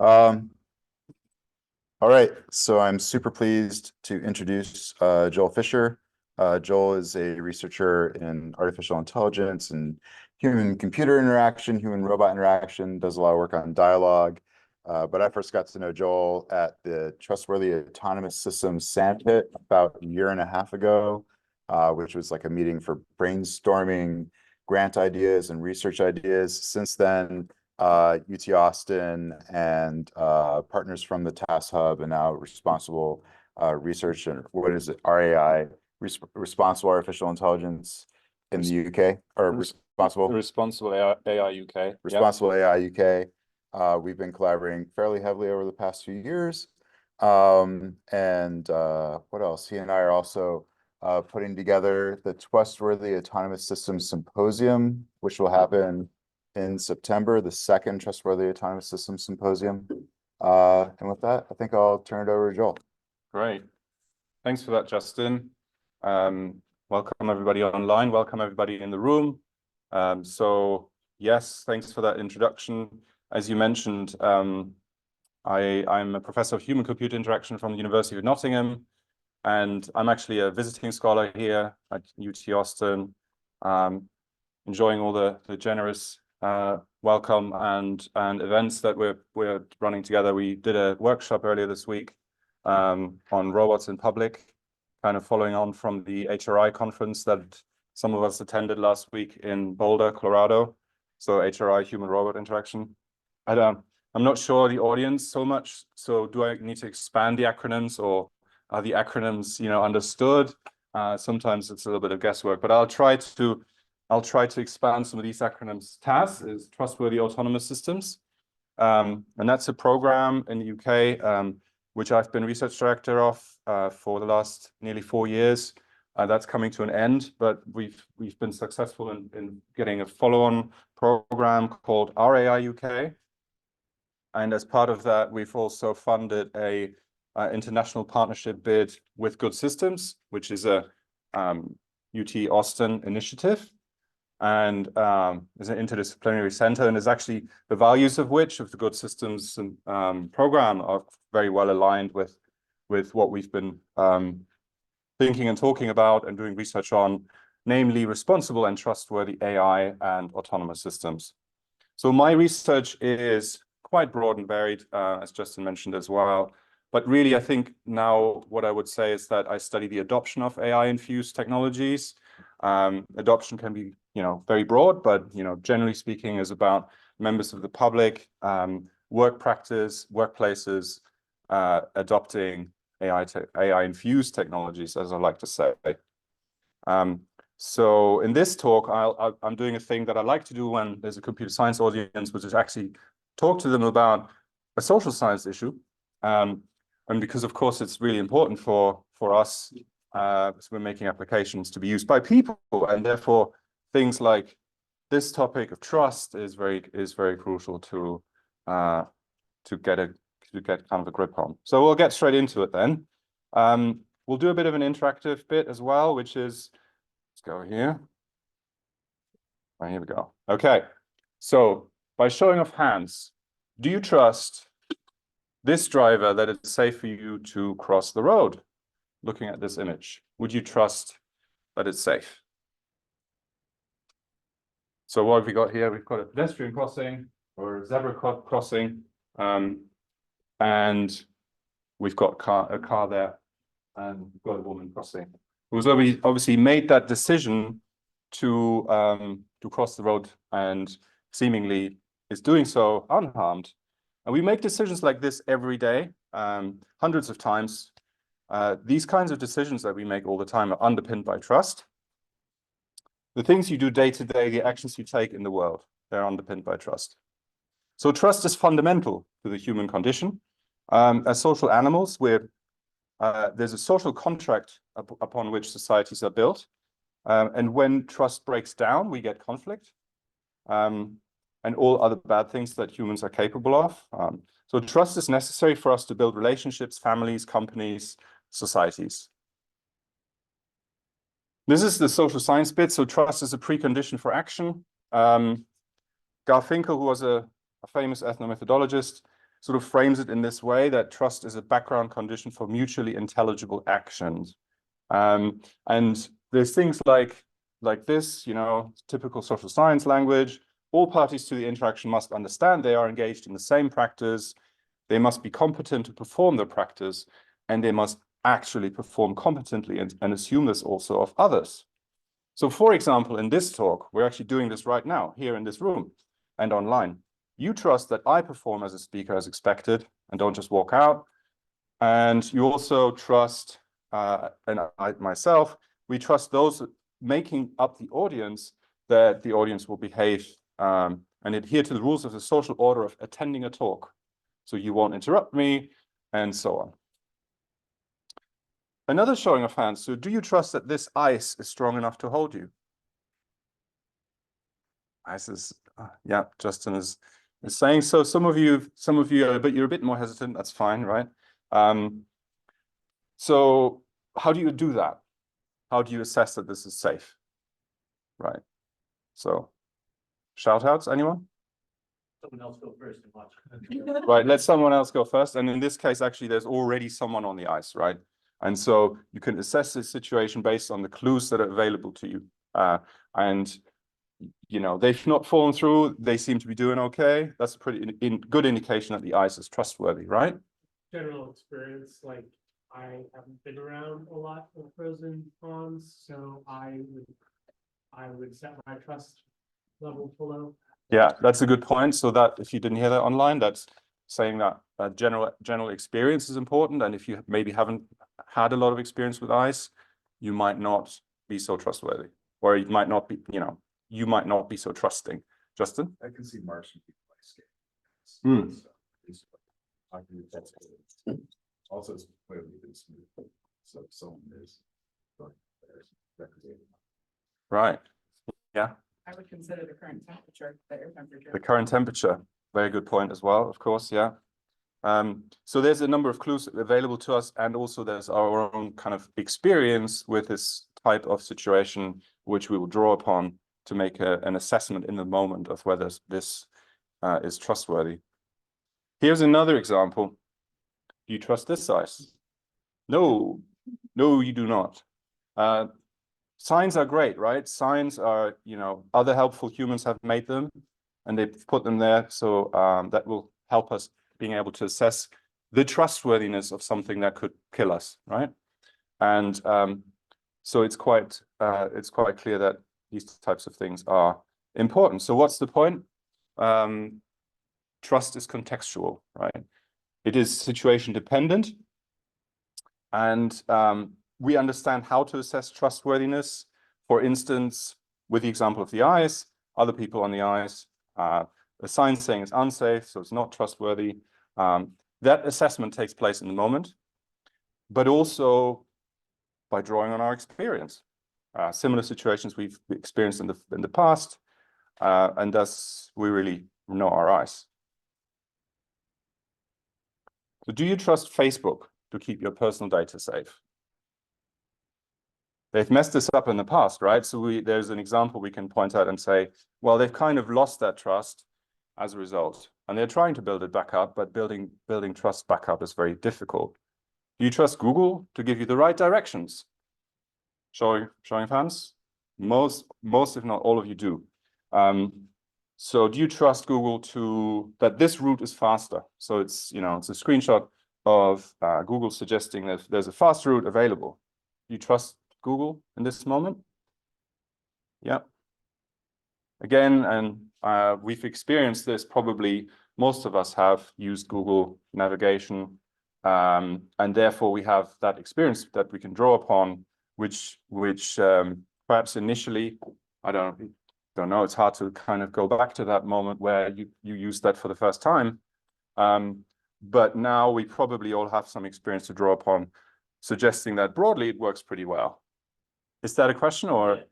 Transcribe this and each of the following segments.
Um, all right, so I'm super pleased to introduce Joel Fisher. Joel is a researcher in artificial intelligence and human-computer interaction, human-robot interaction, does a lot of work on dialogue. But I first got to know Joel at the Trustworthy Autonomous Systems Sandpit about a year and a half ago, which was like a meeting for brainstorming grant ideas and research ideas. Since then, UT Austin and partners from the TAS Hub and now responsible research and what is it, RAI, responsible artificial intelligence in the UK, or responsible AI UK. Responsible AI UK. We've been collaborating fairly heavily over the past few years. What else? He and I are also putting together the Trustworthy Autonomous Systems Symposium, which will happen in September, the second Trustworthy Autonomous Systems Symposium. And with that, I think I'll turn it over to Joel. Great. Thanks for that, Justin. Welcome everybody online. Welcome everybody in the room. So yes, thanks for that introduction. As you mentioned, I'm a professor of human-computer interaction from the University of Nottingham, and I'm actually a visiting scholar here at UT Austin, enjoying all the generous welcome and events that we're running together. We did a workshop earlier this week on robots in public, kind of following on from the HRI conference that some of us attended last week in Boulder, Colorado. So HRI, human-robot interaction. I'm not sure the audience so much. So do I need to expand the acronyms, or are the acronyms, understood? Sometimes it's a little bit of guesswork, but I'll try to expand some of these acronyms. TAS is Trustworthy Autonomous Systems. And that's a program in the UK, which I've been research director of for the last nearly 4 years. That's coming to an end, but we've been successful in getting a follow-on program called RAI UK. And as part of that, we've also funded a international partnership bid with Good Systems, which is a UT Austin initiative, and is an interdisciplinary center, and is actually the values of which of the Good Systems program are very well aligned with what we've been thinking and talking about and doing research on, namely responsible and trustworthy AI and autonomous systems. So my research is quite broad and varied, as Justin mentioned as well. But really, I think now what I would say is that I study the adoption of AI-infused technologies. Adoption can be, very broad, but, generally speaking, is about members of the public, work practice, workplaces, adopting AI-infused technologies, as I like to say. So in this talk, I'm doing a thing that I like to do when there's a computer science audience, which is actually talk to them about a social science issue. And because, of course, it's really important for us, as we're making applications to be used by people, and therefore things like this topic of trust is very crucial to get kind of a grip on. So we'll get straight into it then. We'll do a bit of an interactive bit as well, which is, let's go here. Right, here we go. Okay, so by showing of hands, do you trust this driver that it's safe for you to cross the road? Looking at this image, would you trust that it's safe? So what have we got here? We've got a pedestrian crossing or a zebra crossing, and we've got a car there, and we've got a woman crossing, who's obviously made that decision to cross the road and seemingly is doing so unharmed. And we make decisions like this every day, hundreds of times. These kinds of decisions that we make all the time are underpinned by trust. The things you do day to day, the actions you take in the world, they're underpinned by trust. So trust is fundamental to the human condition. As social animals, there's a social contract upon which societies are built. And when trust breaks down, we get conflict and all other bad things that humans are capable of. So trust is necessary for us to build relationships, families, companies, societies. This is the social science bit. So trust is a precondition for action. Garfinkel, who was a famous ethnomethodologist, sort of frames it in this way, that trust is a background condition for mutually intelligible actions. And there's things like this, typical social science language. All parties to the interaction must understand they are engaged in the same practice. They must be competent to perform the practice, and they must actually perform competently and assume this also of others. So, for example, in this talk, we're actually doing this right now, here in this room and online. You trust that I perform as a speaker as expected and don't just walk out. And you also trust, and I myself, we trust those making up the audience, that the audience will behave and adhere to the rules of the social order of attending a talk. So you won't interrupt me, and so on. Another showing of hands. So do you trust that this ice is strong enough to hold you? Ice is, yeah, Justin is saying so. Some of you are, but you're a bit more hesitant. That's fine, right? So how do you do that? How do you assess that this is safe? Right. So shout outs, anyone? Someone else go first and watch. Right, let someone else go first. And in this case, actually, there's already someone on the ice, right? And so you can assess the situation based on the clues that are available to you. And they've not fallen through. They seem to be doing okay. That's a pretty good indication that the ice is trustworthy, right? General experience, like I haven't been around a lot of frozen ponds, so I would set my trust level below. Yeah, that's a good point. So that if you didn't hear that online, that's saying that general experience is important. And if you maybe haven't had a lot of experience with ice, you might not be so trustworthy, or you might not be, you might not be so trusting. Justin? I can see Martian people ice Hmm. skating. I can that's also it's clearly been smooth. So someone is Right. Yeah. I would consider the current temperature, the air temperature. The current temperature, very good point as well, of course, yeah. So there's a number of clues available to us, and also there's our own kind of experience with this type of situation, which we will draw upon to make an assessment in the moment of whether this is trustworthy. Here's another example. Do you trust this ice? No, you do not. Signs are great, right? Signs are, other helpful humans have made them and they've put them there. So that will help us being able to assess the trustworthiness of something that could kill us, right? And so it's quite clear that these types of things are important. So what's the point? Trust is contextual, right? It is situation dependent. And we understand how to assess trustworthiness. For instance, with the example of the ice, other people on the ice, a sign saying it's unsafe, so it's not trustworthy. That assessment takes place in the moment, but also by drawing on our experience. Similar situations we've experienced in the past, and thus we really know our ice. So do you trust Facebook to keep your personal data safe? They've messed this up in the past, right? So there's an example we can point out and say, well, they've kind of lost that trust as a result. And they're trying to build it back up, but building trust back up is very difficult. Do you trust Google to give you the right directions? Showing of hands? Most, if not all of you do. So do you trust Google that this route is faster? So it's a screenshot of Google suggesting that there's a fast route available. Do you trust Google in this moment? Yeah. Again, and we've experienced this, probably most of us have used Google navigation, and therefore we have that experience that we can draw upon, which perhaps initially, I don't know, it's hard to kind of go back to that moment where you used that for the first time. But now we probably all have some experience to draw upon, suggesting that broadly it works pretty well. Is that a question, or?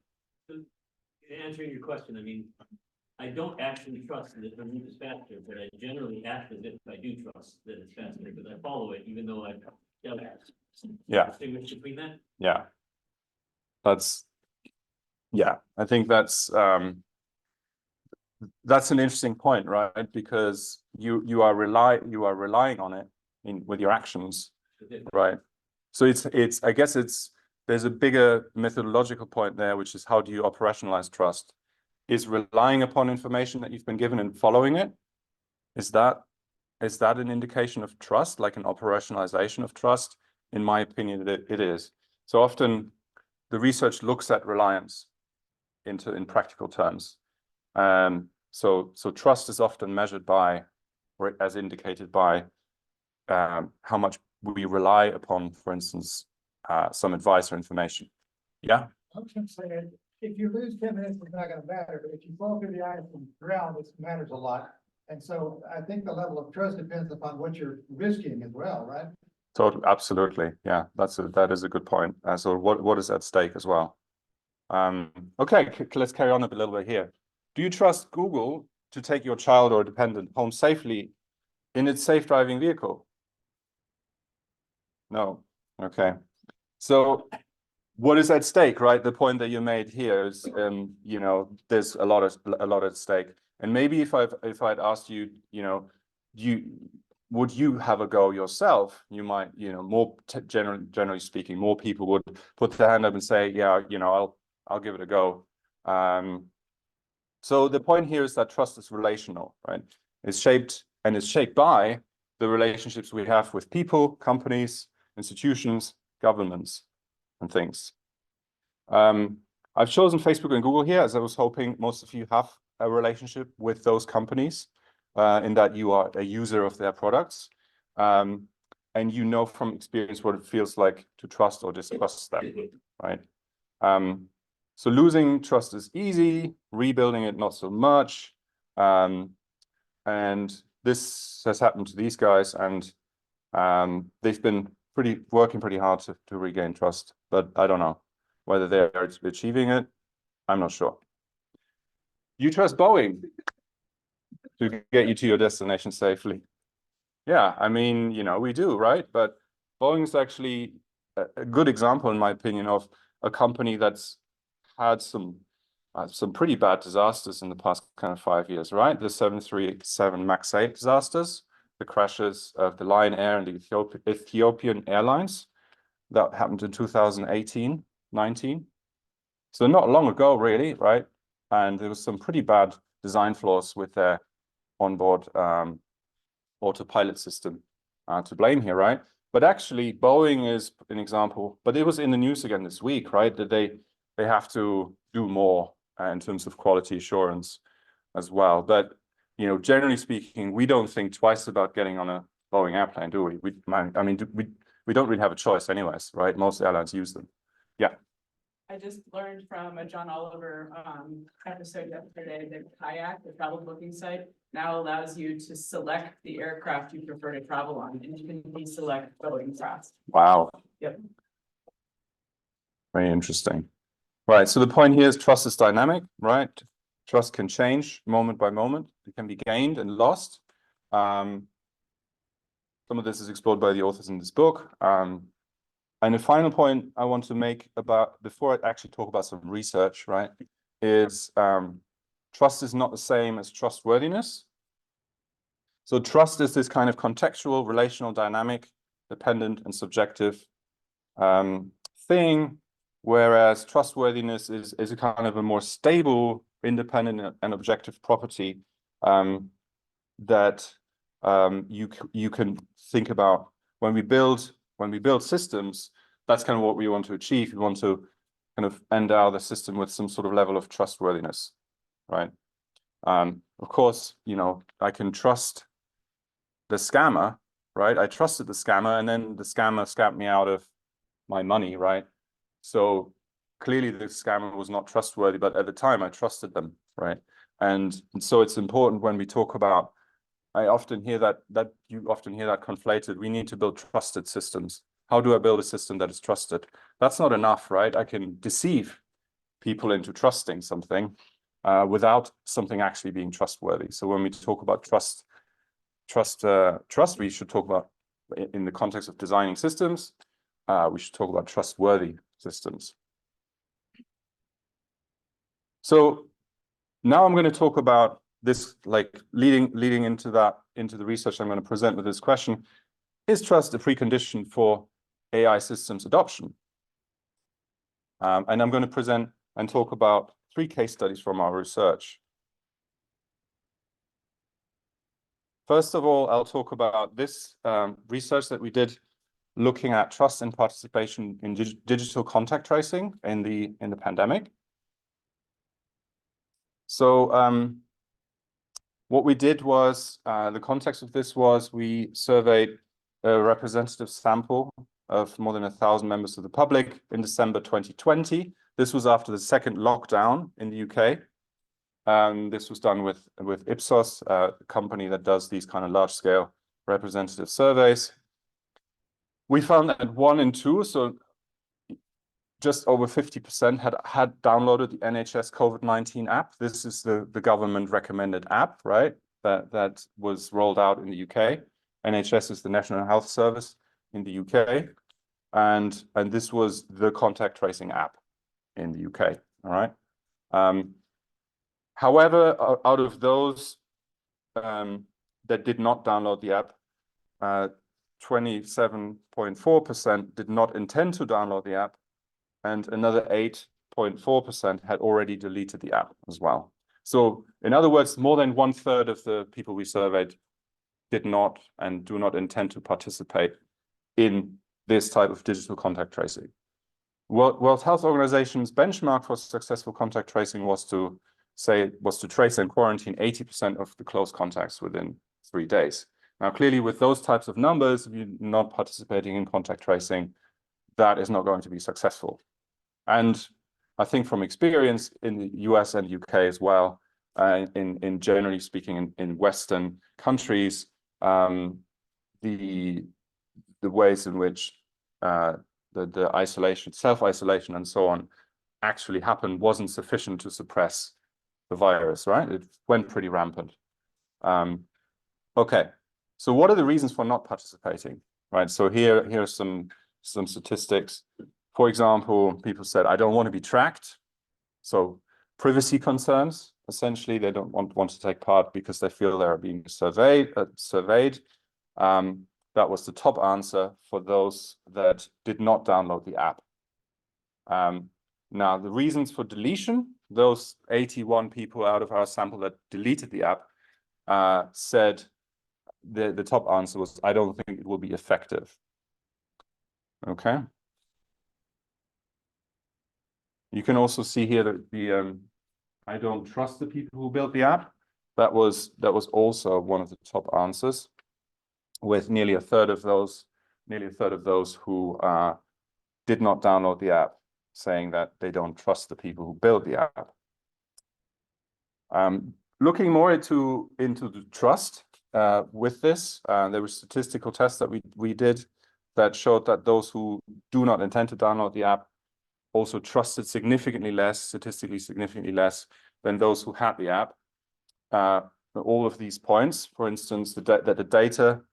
Answering your question, I mean, I don't actually trust that the route is faster, but I generally act as if I do trust that it's faster because I follow it, even though I don't distinguish between that. Yeah. I think that's an interesting point, right? Because you are relying on it with your actions, right? So it's I guess there's a bigger methodological point there, which is how do you operationalize trust? Is relying upon information that you've been given and following it, is that an indication of trust, like an operationalization of trust? In my opinion, it is. So often the research looks at reliance in practical terms. So trust is often measured by, or as indicated by, how much we rely upon, for instance, some advice or information. Yeah. I was gonna say, if you lose 10 minutes, it's not gonna matter, but if you fall through the ice and drown, it matters a lot. And so I think the level of trust depends upon what you're risking as well, right? So absolutely, yeah, that is a good point. So what is at stake as well? Okay, let's carry on a little bit here. Do you trust Google to take your child or dependent home safely in its safe driving vehicle? No. Okay. So what is at stake, right? The point that you made here is, you know, there's a lot at stake. And maybe if I'd asked you, you know, would you have a go yourself? You might, you know, more generally speaking, more people would put their hand up and say, yeah, you know, I'll give it a go. So the point here is that trust is relational, right? It's shaped by the relationships we have with people, companies, institutions, governments, and things. I've chosen Facebook and Google here, as I was hoping most of you have a relationship with those companies, in that you are a user of their products, and you know from experience what it feels like to trust or distrust them, right? So losing trust is easy, rebuilding it not so much, and this has happened to these guys, and they've been working pretty hard to regain trust, but I don't know whether they're achieving it. I'm not sure. You trust Boeing to get you to your destination safely? Yeah, I mean, you know, we do, right? But Boeing is actually a good example, in my opinion, of a company that's had some pretty bad disasters in the past kind of 5 years, right? The 737 MAX 8 disasters, the crashes of the Lion Air and the Ethiopian Airlines that happened in 2018, 19. So not long ago, really, right? And there was some pretty bad design flaws with their onboard autopilot system to blame here, right? But actually, Boeing is an example, but it was in the news again this week, right? That they have to do more in terms of quality assurance as well. But, you know, generally speaking, we don't think twice about getting on a Boeing airplane, do we? I mean, we don't really have a choice anyways, right? Most airlines use them. Yeah. I just learned from a John Oliver episode yesterday that Kayak, the travel booking site, now allows you to select the aircraft you prefer to travel on, and you can deselect Boeing Trust. Wow. Yep. Very interesting. Right. So the point here is trust is dynamic, right? Trust can change moment by moment. It can be gained and lost. Some of this is explored by the authors in this book. And the final point I want to make about, before I actually talk about some research, right, is trust is not the same as trustworthiness. So trust is this kind of contextual, relational, dynamic, dependent, and subjective thing, whereas trustworthiness is a kind of a more stable, independent, and objective property that you can think about when we build systems. That's kind of what we want to achieve. We want to kind of endow the system with some sort of level of trustworthiness, right? Of course, you know, I can trust the scammer, right? I trusted the scammer, and then the scammer scammed me out of my money, right? So clearly the scammer was not trustworthy, but at the time I trusted them, right? And so it's important when we talk about, I often hear that you often hear that conflated. We need to build trusted systems. How do I build a system that is trusted? That's not enough, right? I can deceive people into trusting something without something actually being trustworthy. So when we talk about trust, we should talk about, in the context of designing systems, we should talk about trustworthy systems. So now I'm going to talk about this, like leading into that into the research I'm going to present with this question, is trust a precondition for AI systems adoption? And I'm going to present and talk about 3 case studies from our research. First of all, I'll talk about this research that we did looking at trust and participation in digital contact tracing in the pandemic. So what we did was, the context of this was we surveyed a representative sample of more than 1,000 members of the public in December 2020. This was after the second lockdown in the UK. This was done with Ipsos, a company that does these kind of large-scale representative surveys. We found that 1 in 2, so just over 50% had downloaded the NHS COVID-19 app. This is the government recommended app, right? That was rolled out in the UK. NHS is the National Health Service in the UK. And this was the contact tracing app in the UK, all right? However, out of those that did not download the app, 27.4% did not intend to download the app, and another 8.4% had already deleted the app as well. So in other words, more than 1/3 of the people we surveyed did not and do not intend to participate in this type of digital contact tracing. World Health Organization's benchmark for successful contact tracing was to trace and quarantine 80% of the close contacts within 3 days. Now, clearly, with those types of numbers, if you're not participating in contact tracing, that is not going to be successful. And I think from experience in the US and UK as well, in generally speaking, in Western countries, the ways in which the isolation, self-isolation, and so on actually happened wasn't sufficient to suppress the virus, right? It went pretty rampant. Okay, so what are the reasons for not participating, right? So here are some statistics. For example, people said, I don't want to be tracked. So privacy concerns, essentially, they don't want to take part because they feel they're being surveyed. That was the top answer for those that did not download the app. Now, the reasons for deletion, those 81 people out of our sample that deleted the app said the top answer was, I don't think it will be effective. Okay. You can also see here that the I don't trust the people who built the app. That was also one of the top answers, with nearly a third of those who did not download the app saying that they don't trust the people who built the app. Looking more into the trust with this, there were statistical tests that we did that showed that those who do not intend to download the app also trusted significantly less, statistically significantly less than those who had the app. All of these points, for instance, that the data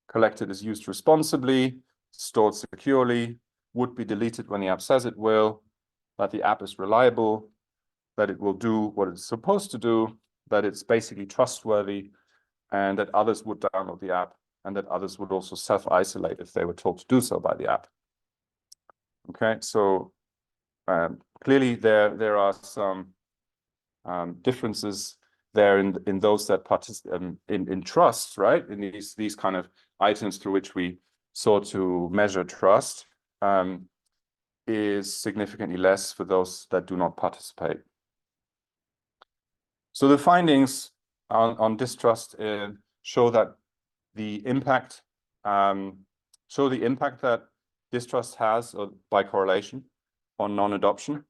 collected is used responsibly, stored securely, would be deleted when the app says it will, that the app is reliable, that it will do what it's supposed to do, that it's basically trustworthy, and that others would download the app, and that others would also self-isolate if they were told to do so by the app. Okay, so clearly there are some differences there in those that participate in trust, right? In these kind of items through which we sought to measure trust, is significantly less for those that do not participate. So the findings on distrust show that the impact that distrust has, or by correlation, on non-adoption.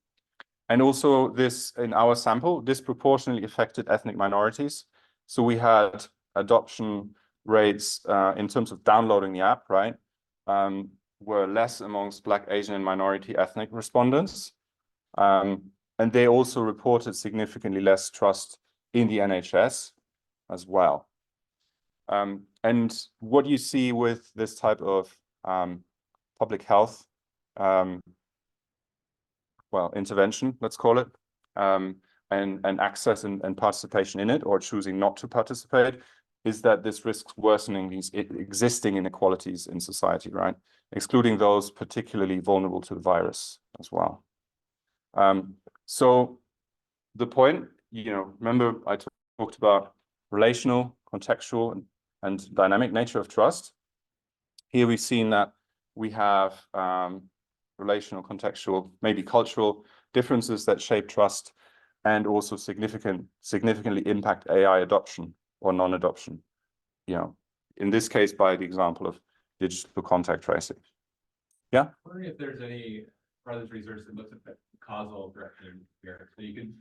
And also this, in our sample, disproportionately affected ethnic minorities. So we had adoption rates in terms of downloading the app, right, were less amongst Black, Asian, and minority ethnic respondents. And they also reported significantly less trust in the NHS as well. And what you see with this type of public health intervention, let's call it, and access and participation in it, or choosing not to participate, is that this risks worsening these existing inequalities in society, right? Excluding those particularly vulnerable to the virus as well. So the point, remember I talked about relational, contextual, and dynamic nature of trust. Here we've seen that we have relational, contextual, maybe cultural differences that shape trust and also significantly impact AI adoption or non-adoption. In this case, by the example of digital contact tracing. Yeah. I'm wondering if there's any further research that looks at the causal direction here. So you can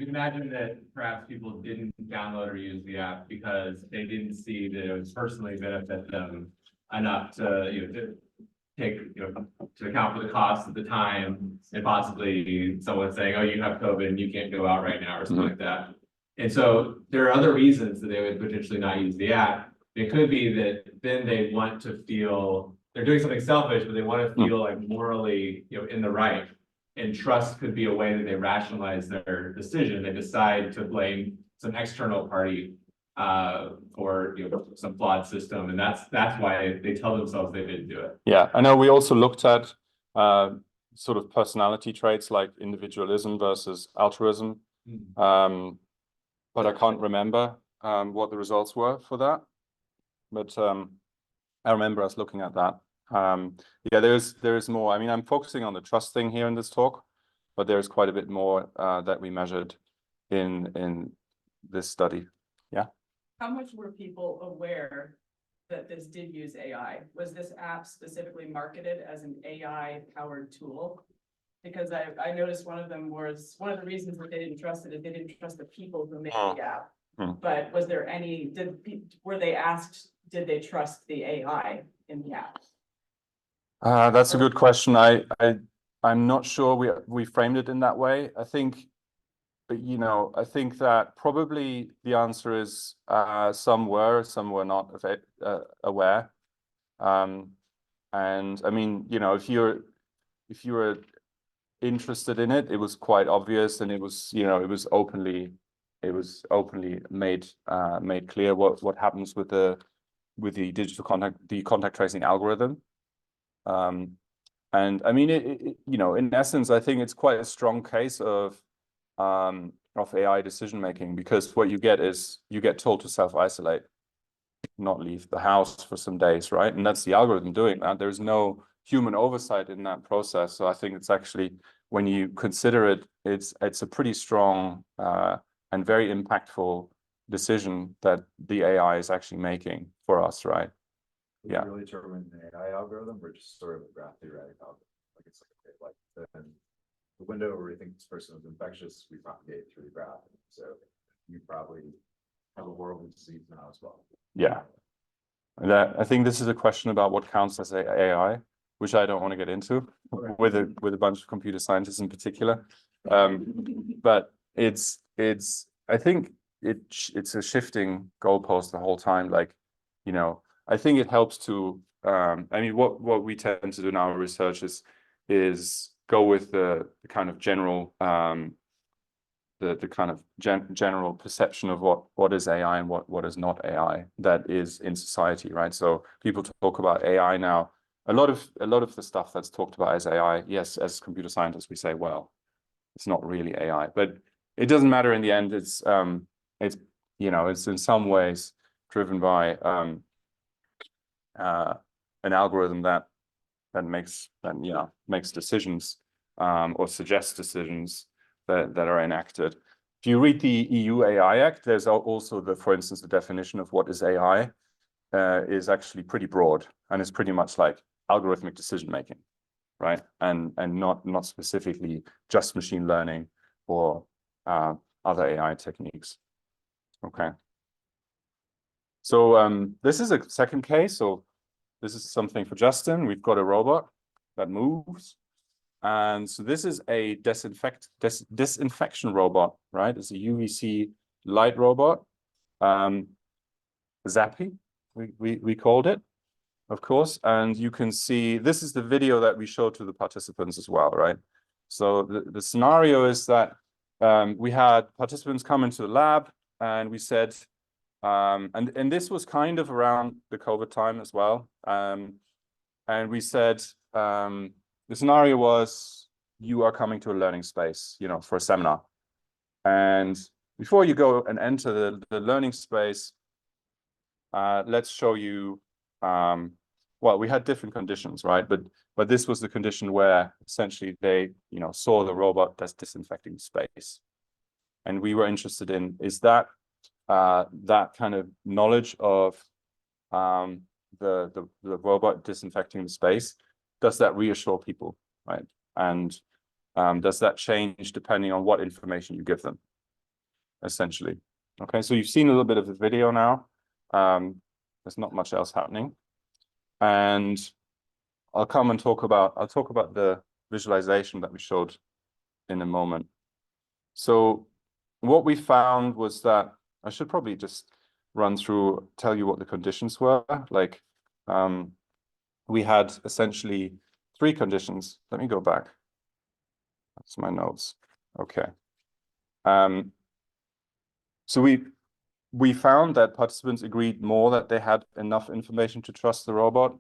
imagine that perhaps people didn't download or use the app because they didn't see that it would personally benefit them enough to, to take, to account for the cost at the time, and possibly someone saying, oh, you have COVID and you can't go out right now or something like that. And so there are other reasons that they would potentially not use the app. It could be that then they want to feel they're doing something selfish, but they want to feel like morally, in the right. And trust could be a way that they rationalize their decision. They decide to blame some external party or some flawed system, and that's why they tell themselves they didn't do it. Yeah, I know. We also looked at sort of personality traits like individualism versus altruism, but I can't remember what the results were for that. But I remember us looking at that. Yeah, there is more. I mean, I'm focusing on the trust thing here in this talk, but there's quite a bit more that we measured in this study. Yeah. How much were people aware that this did use AI? Was this app specifically marketed as an AI-powered tool? Because I noticed one of them was, one of the reasons that they didn't trust it is they didn't trust the people who made the app. But was there any, were they asked, did they trust the AI in the app? That's a good question. I'm not sure we framed it in that way. I think, I think that probably the answer is some were not aware. And I mean, if you were interested in it, it was quite obvious, and it was it was openly made clear what happens with the digital contact tracing algorithm. And I mean, in essence, I think it's quite a strong case of AI decision making, because what you get is you get told to self-isolate, not leave the house for some days, right? And that's the algorithm doing that. There's no human oversight in that process. So I think it's actually, when you consider it, it's a pretty strong and very impactful decision that the AI is actually making for us, right? Yeah. Really determine the AI algorithm, or just sort of a graph theoretic algorithm? Like it's like the window where we think this person is infectious, we propagate through the graph. So you probably have a horrible disease now as well. Yeah. I think this is a question about what counts as AI, which I don't want to get into with a bunch of computer scientists in particular. But I think it's a shifting goalpost the whole time. Like, I think it helps to, I mean, what we tend to do in our research is go with the kind of general, the kind of general perception of what is AI and what is not AI that is in society, right? So people talk about AI now. A lot of the stuff that's talked about as AI, yes, as computer scientists, we say, well, it's not really AI, but it doesn't matter in the end. It's in some ways driven by an algorithm that makes decisions or suggests decisions that are enacted. If you read the EU AI Act, there's also for instance, the definition of what is AI is actually pretty broad, and it's pretty much like algorithmic decision making, right? And not specifically just machine learning or other AI techniques. Okay. So this is a second case. So this is something for Justin. We've got a robot that moves. And so this is a disinfection robot, right? It's a UVC light robot. Zappy, we called it, of course. And you can see, this is the video that we showed to the participants as well, right? So the scenario is that we had participants come into the lab, and we said, And this was kind of around the COVID time as well. And we said, the scenario was you are coming to a learning space, you know, for a seminar. And before you go and enter the learning space, let's show you, well, we had different conditions, right? But this was the condition where essentially they, you know, saw the robot that's disinfecting space. And we were interested in, is that that kind of knowledge of the robot disinfecting the space, does that reassure people, right? And does that change depending on what information you give them, essentially? Okay, so you've seen a little bit of the video now. There's not much else happening. And I'll talk about the visualization that we showed in a moment. So what we found was that, I should probably just tell you what the conditions were. Like, we had essentially 3 conditions. Let me go back. That's my notes. Okay. So we found that participants agreed more that they had enough information to trust the robot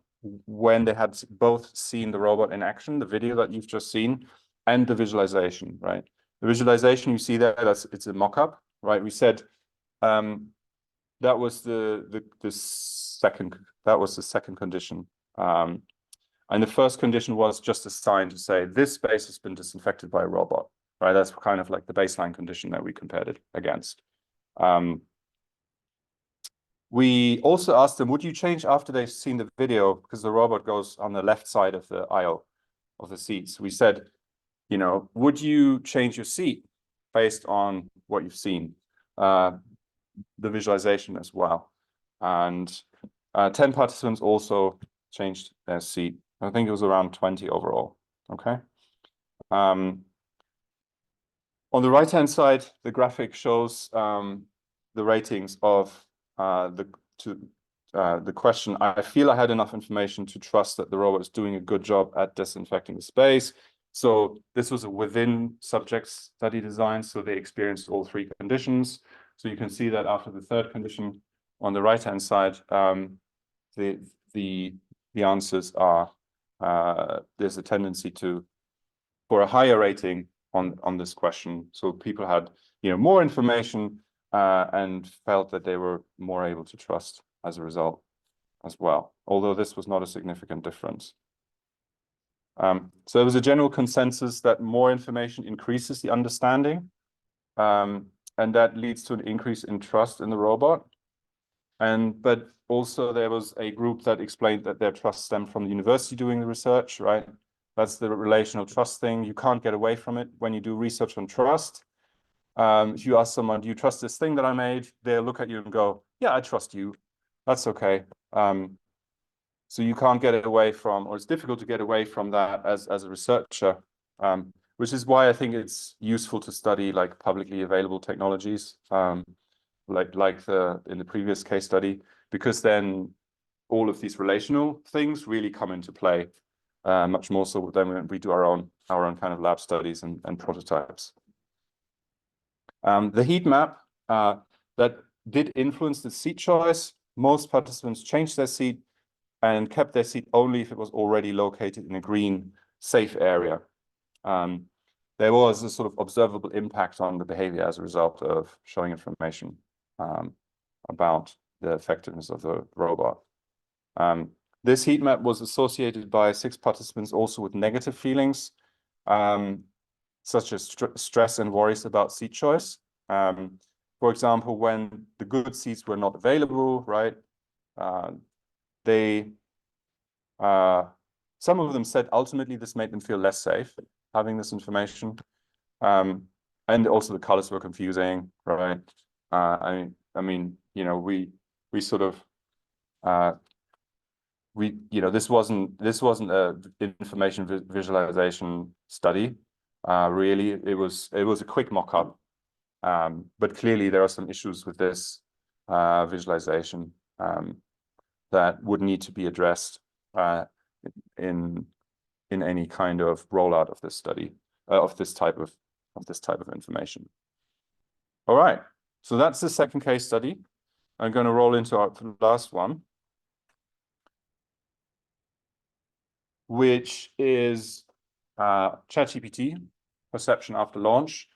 when they had both seen the robot in action, the video that you've just seen, and the visualization, right? The visualization you see there, it's a mock-up, right? We said that was the second condition. And the first condition was just a sign to say this space has been disinfected by a robot, right? That's kind of like the baseline condition that we compared it against. We also asked them, would you change after they've seen the video? Because the robot goes on the left side of the aisle of the seats. We said, you know, would you change your seat based on what you've seen? The visualization as well. And 10 participants also changed their seat. I think it was around 20 overall. Okay. On the right-hand side, the graphic shows the ratings of the question. I feel I had enough information to trust that the robot is doing a good job at disinfecting the space. So this was a within subject study design. So they experienced all 3 conditions. So you can see that after the 3rd condition on the right-hand side, the answers are, there's a tendency for a higher rating on this question. So people had, you know, more information and felt that they were more able to trust as a result as well, although this was not a significant difference. So there was a general consensus that more information increases the understanding, and that leads to an increase in trust in the robot. But also there was a group that explained that their trust stemmed from the university doing the research, right? That's the relational trust thing. You can't get away from it when you do research on trust. If you ask someone, do you trust this thing that I made? They'll look at you and go, yeah, I trust you. That's okay. So you can't get away from, or it's difficult to get away from that as a researcher, which is why I think it's useful to study like publicly available technologies, like in the previous case study, because then all of these relational things really come into play, much more so than when we do our own kind of lab studies and prototypes. The heat map that did influence the seat choice. Most participants changed their seat and kept their seat only if it was already located in a green, safe area. There was a sort of observable impact on the behavior as a result of showing information about the effectiveness of the robot. This heat map was associated by 6 participants also with negative feelings, such as stress and worries about seat choice. For example, when the good seats were not available, right? Some of them said ultimately this made them feel less safe having this information. And also the colors were confusing, right? I mean, you know, we sort of, you know, this wasn't a information visualization study. Really, it was a quick mock-up. But clearly there are some issues with this visualization that would need to be addressed in any kind of rollout of this study, of this type of information. All right, so that's the second case study. I'm going to roll into the last one, which is ChatGPT, perception after launch.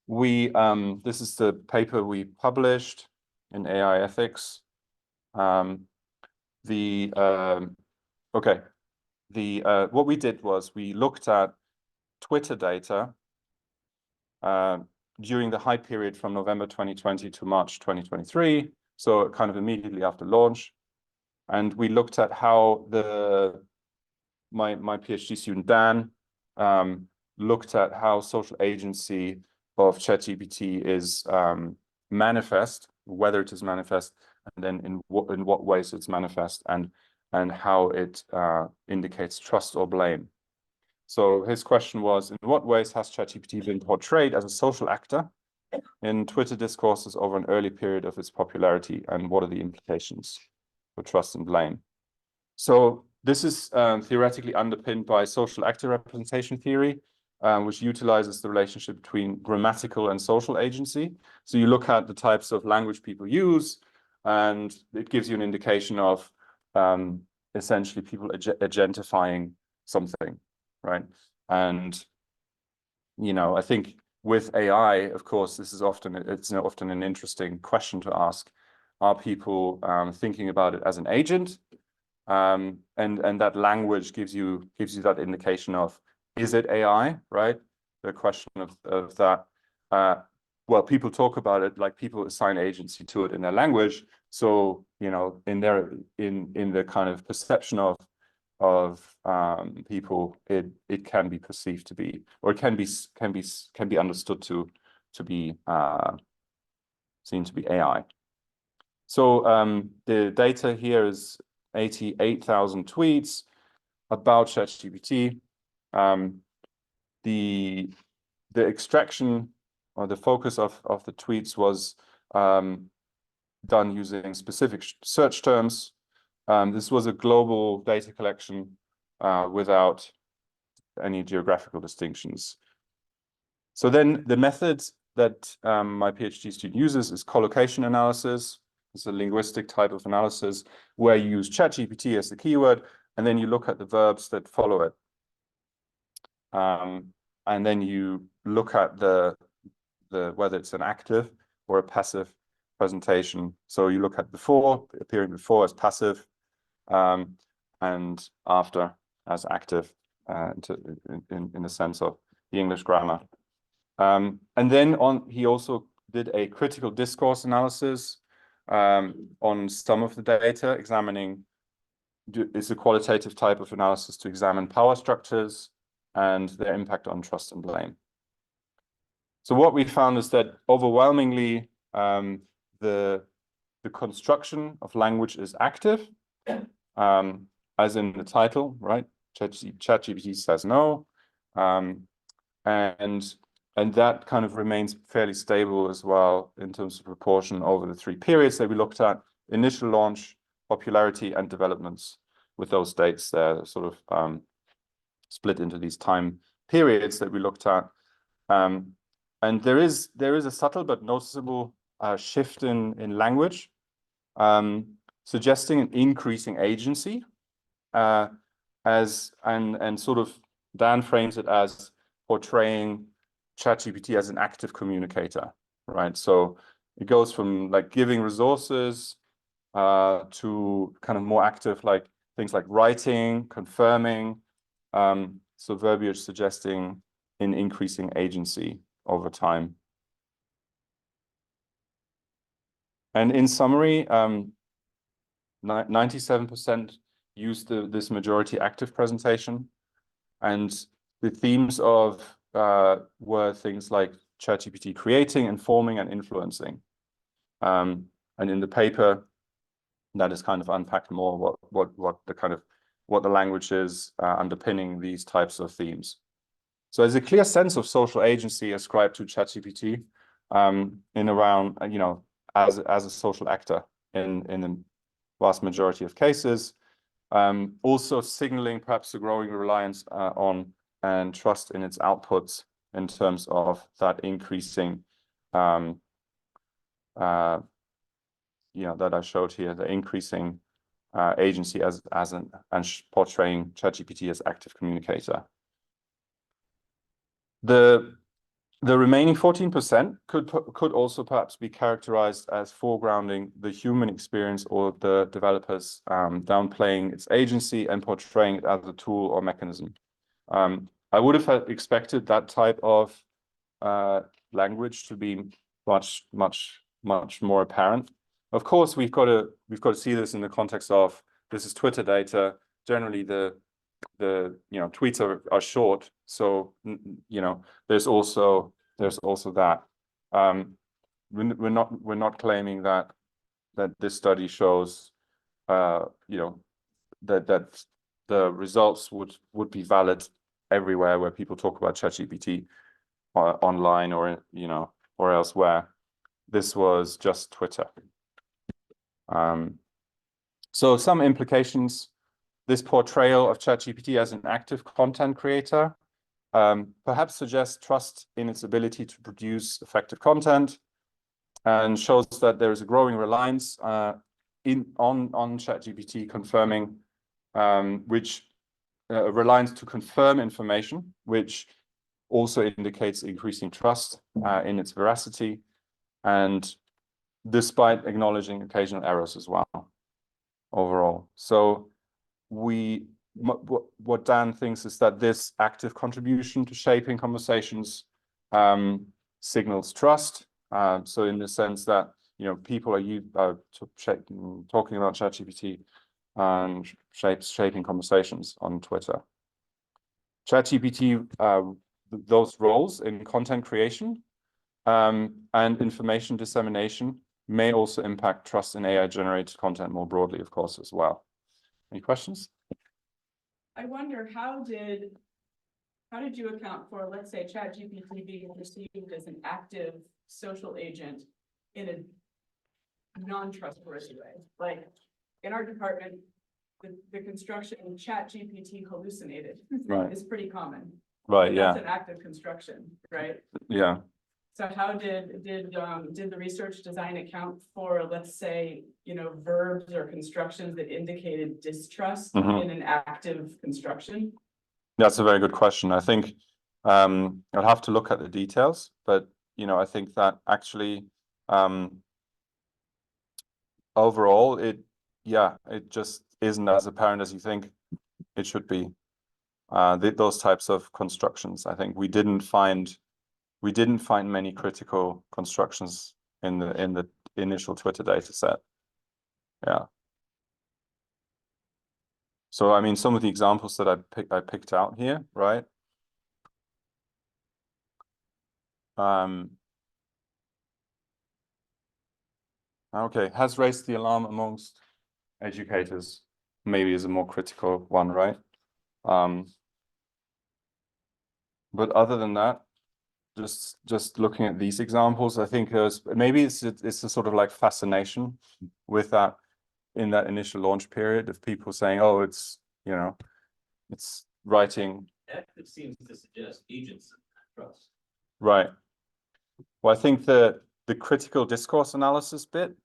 This is the paper we published in AI ethics. What we did was we looked at Twitter data during the hype period from November 2020 to March 2023, so kind of immediately after launch. And we looked at how my PhD student Dan looked at how social agency of ChatGPT is manifest, whether it is manifest, and then in what ways it's manifest, and how it indicates trust or blame. So his question was, in what ways has ChatGPT been portrayed as a social actor in Twitter discourses over an early period of its popularity, and what are the implications for trust and blame? So this is theoretically underpinned by social actor representation theory, which utilizes the relationship between grammatical and social agency. So you look at the types of language people use, and it gives you an indication of essentially people agentifying something, right? And, you know, I think with AI, of course, it's often an interesting question to ask. Are people thinking about it as an agent? And that language gives you that indication of, is it AI, right? The question of that. Well, people talk about it like people assign agency to it in their language. So, you know, in the kind of perception of people, it can be perceived to be, or it can be understood to be seen to be AI. So the data here is 88,000 tweets about ChatGPT. The extraction or the focus of the tweets was done using specific search terms. This was a global data collection without any geographical distinctions. So then the method that my PhD student uses is collocation analysis. It's a linguistic type of analysis where you use ChatGPT as the keyword, and then you look at the verbs that follow it. And then you look at the whether it's an active or a passive presentation. So you look at before, appearing before as passive, and after as active, in the sense of the English grammar. And then he also did a critical discourse analysis on some of the data, examining, it's a qualitative type of analysis to examine power structures and their impact on trust and blame. So what we found is that overwhelmingly the construction of language is active, as in the title, right? ChatGPT says no, and that kind of remains fairly stable as well in terms of proportion over the 3 periods that we looked at: initial launch, popularity, and developments, with those dates there sort of split into these time periods that we looked at. And there is a subtle but noticeable shift in language, suggesting an increasing agency, and sort of Dan frames it as portraying ChatGPT as an active communicator, right? So it goes from like giving resources to kind of more active, like things like writing, confirming, so verbiage suggesting an increasing agency over time. And in summary, 97% used this majority active presentation, and the themes of were things like ChatGPT creating, informing, and influencing. And in the paper, that is kind of unpacked more what the language is underpinning these types of themes. So there's a clear sense of social agency ascribed to ChatGPT in around, you know, as a social actor in the vast majority of cases. Also signaling perhaps a growing reliance on and trust in its outputs in terms of that increasing that I showed here, the increasing agency and portraying ChatGPT as active communicator. The remaining 14% could also perhaps be characterized as foregrounding the human experience or the developers downplaying its agency and portraying it as a tool or mechanism. I would have expected that type of language to be much more apparent. Of course, we've got to see this in the context of this is Twitter data. Generally, the tweets are short, so there's also that. We're not claiming that this study shows that the results would be valid everywhere where people talk about ChatGPT online or or elsewhere. This was just Twitter. So some implications. This portrayal of ChatGPT as an active content creator perhaps suggests trust in its ability to produce effective content, and shows that there is a growing reliance on ChatGPT confirming, reliance to confirm information, which also indicates increasing trust in its veracity, and despite acknowledging occasional errors as well overall. So what Dan thinks is that this active contribution to shaping conversations signals trust. So in the sense that people are talking about ChatGPT and shaping conversations on Twitter. ChatGPT, those roles in content creation and information dissemination may also impact trust in AI-generated content more broadly, of course, as well. Any questions? I wonder, how did you account for, let's say, ChatGPT being perceived as an active social agent in a non-trustworthy way? Like in our department, the construction ChatGPT hallucinated is pretty common. Right. Yeah. That's an active construction, right? Yeah. So how did the research design account for, let's say, verbs or constructions that indicated distrust in an active construction? That's a very good question. I think I'll have to look at the details, but I think that actually overall it just isn't as apparent as you think it should be. Those types of constructions, I think we didn't find many critical constructions in the initial Twitter data set. Yeah. So I mean, some of the examples that I picked out here, right? Okay, has raised the alarm amongst educators, maybe is a more critical one, right? But other than that, just looking at these examples, I think maybe it's a sort of like fascination with that in that initial launch period of people saying, oh, it's it's writing. That seems to suggest agents trust. Right. Well, I think the critical discourse analysis bit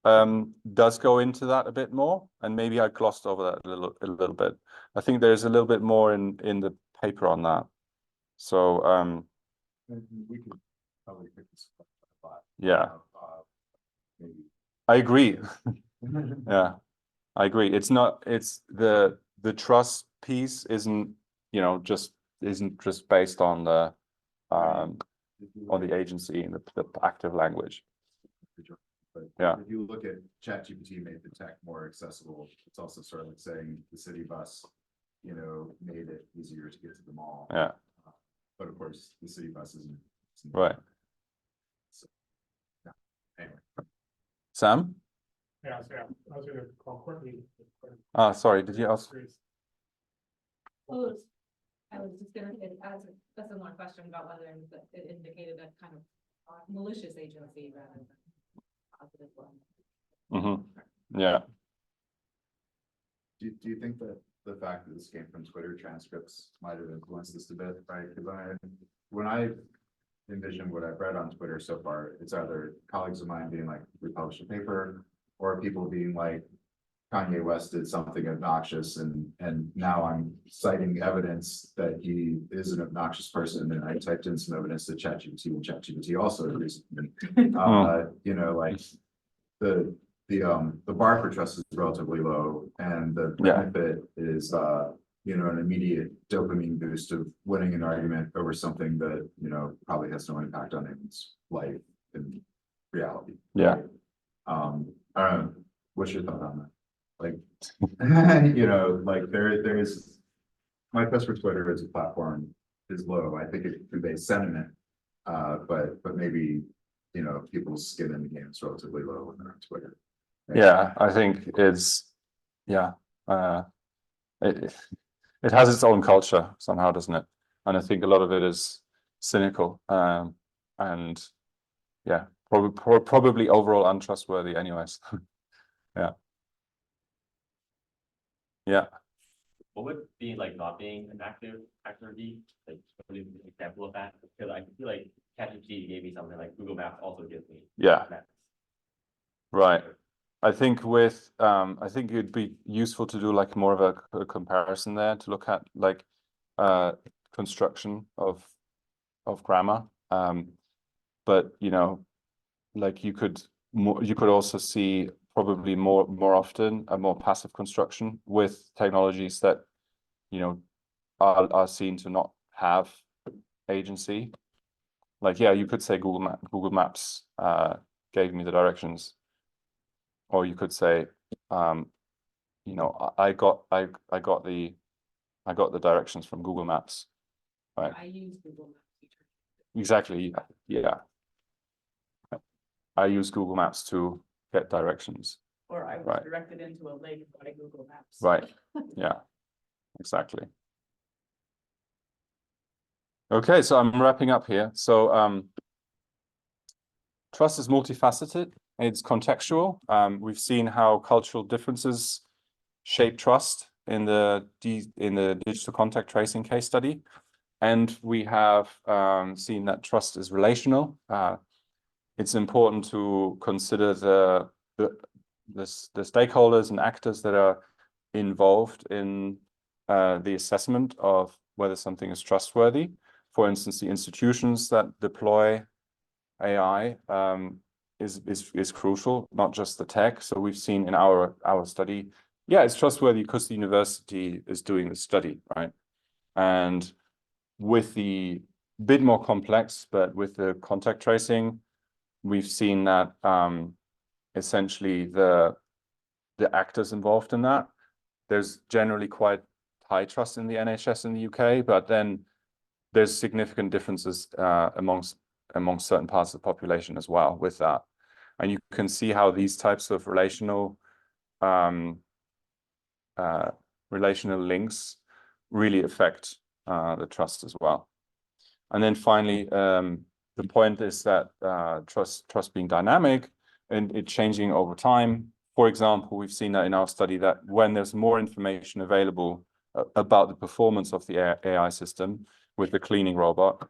does go into that a bit more, and maybe I glossed over that a little bit. I think there's a little bit more in the paper on that. So we could probably pick this up. Yeah. Maybe. I agree. Yeah, I agree. It's the trust piece isn't just based on the agency and the active language. But yeah, if you look at ChatGPT made the tech more accessible, it's also sort of like saying the city bus, made it easier to get to the mall. Yeah. But of course, the city bus isn't right. So, yeah. Anyway. Sam? Yeah, I was gonna call Courtney. Sorry, did you ask? Well, I was just gonna say, as a similar question about whether it indicated a kind of malicious agency rather than positive one. Yeah. Do you think that the fact that this came from Twitter transcripts might have influenced this a bit, right? Because when I envision what I've read on Twitter so far, it's either colleagues of mine being like, we published a paper, or people being like, Kanye West did something obnoxious and now I'm citing evidence that he is an obnoxious person and I typed in some evidence to ChatGPT and ChatGPT also agrees. You know, like the bar for trust is relatively low and the benefit is you know, an immediate dopamine boost of winning an argument over something that, you know, probably has no impact on anyone's life in reality. Yeah. I don't know, what's your thought on that? Like, you know, like there is, my trust for Twitter as a platform is low. I think it conveys sentiment, but maybe, you know, people's skin in the game is relatively low when they're on Twitter. Yeah, I think it's, it has its own culture somehow, doesn't it? And I think a lot of it is cynical, and yeah, probably overall untrustworthy anyways. Yeah. What would be like not being an actor be? Like, what is an example of that? Because I feel like ChatGPT gave me something like Google Maps also gives me. Yeah. Maps. Right. I think I think it'd be useful to do like more of a comparison there to look at like construction of grammar. But you know, like you could also see probably more often a more passive construction with technologies that, you know, are seen to not have agency. Like, yeah, you could say Google Maps gave me the directions, or you could say, you know, I got the directions from Google Maps. Right. I use Google Maps. Exactly. Yeah. I use Google Maps to get directions. Or I was Right. directed into a lake by Google Maps. Right. Yeah, exactly. Okay, so I'm wrapping up here. So trust is multifaceted. It's contextual. We've seen how cultural differences shape trust in the digital contact tracing case study. And we have seen that trust is relational. It's important to consider the stakeholders and actors that are involved in the assessment of whether something is trustworthy. For instance, the institutions that deploy AI is crucial, not just the tech. So we've seen in our study, yeah, it's trustworthy because the university is doing the study, right? And with the bit more complex, but with the contact tracing, we've seen that essentially the actors involved in that, there's generally quite high trust in the NHS in the UK, but then there's significant differences amongst certain parts of the population as well with that. And you can see how these types of relational links really affect the trust as well. And then finally, the point is that trust being dynamic and it changing over time. For example, we've seen that in our study that when there's more information available about the performance of the AI system with the cleaning robot,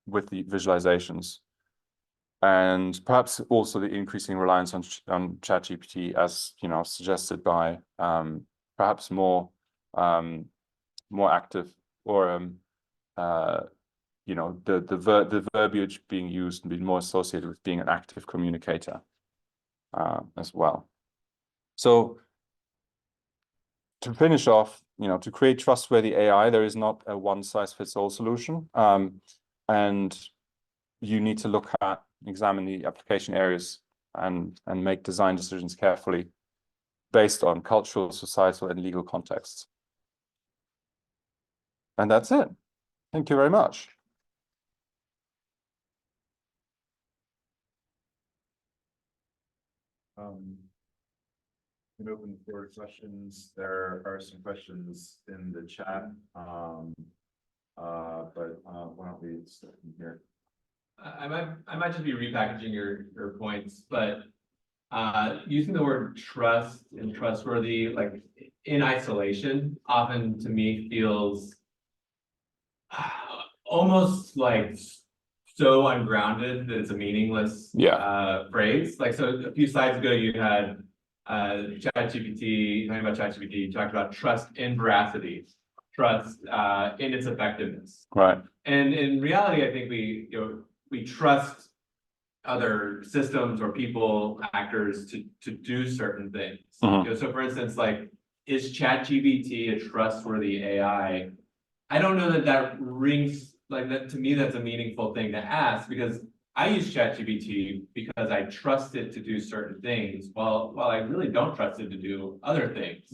with the visualizations, and perhaps also the increasing reliance on ChatGPT, as you know, suggested by perhaps more active or you know, the verbiage being used and being more associated with being an active communicator as well. So to finish off, you know, to create trustworthy AI, there is not a one-size-fits-all solution, and you need to examine the application areas and make design decisions carefully based on cultural, societal, and legal contexts. And that's it. Thank you very much. We can open the floor to questions. There are some questions in the chat, but why don't we start from here? I might just be repackaging your points, but using the word trust and trustworthy like in isolation often to me feels almost like so ungrounded that it's a meaningless phrase. Like, so a few slides ago, you had ChatGPT, talking about ChatGPT, you talked about trust in veracity, trust in its effectiveness. Right. And in reality, I think we trust other systems or people, actors to do certain things. So for instance, like, is ChatGPT a trustworthy AI? I don't know that rings like that. To me, that's a meaningful thing to ask, because I use ChatGPT because I trust it to do certain things, while I really don't trust it to do other things.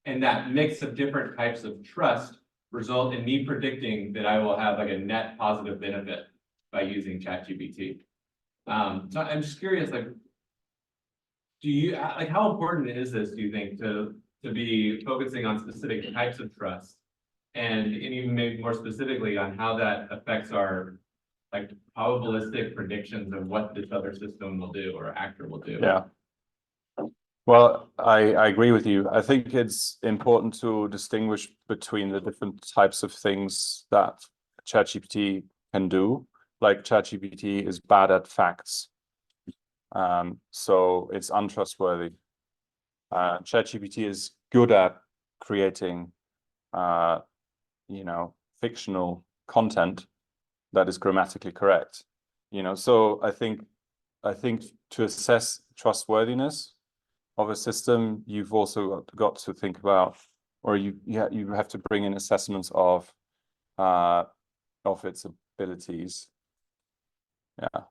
And that mix of different types of trust result in me predicting that I will have like a net positive benefit by using ChatGPT. So I'm just curious, like, do you like, how important is this, do you think, to be focusing on specific types of trust, and even maybe more specifically on how that affects our like probabilistic predictions of what this other system will do or actor will do? Yeah. Well, I agree with you. I think it's important to distinguish between the different types of things that ChatGPT can do. Like, ChatGPT is bad at facts. So it's untrustworthy. ChatGPT is good at creating, fictional content that is grammatically correct. So I think to assess trustworthiness of a system, you've also got to think about, or you have to bring in assessments of its abilities. Yeah.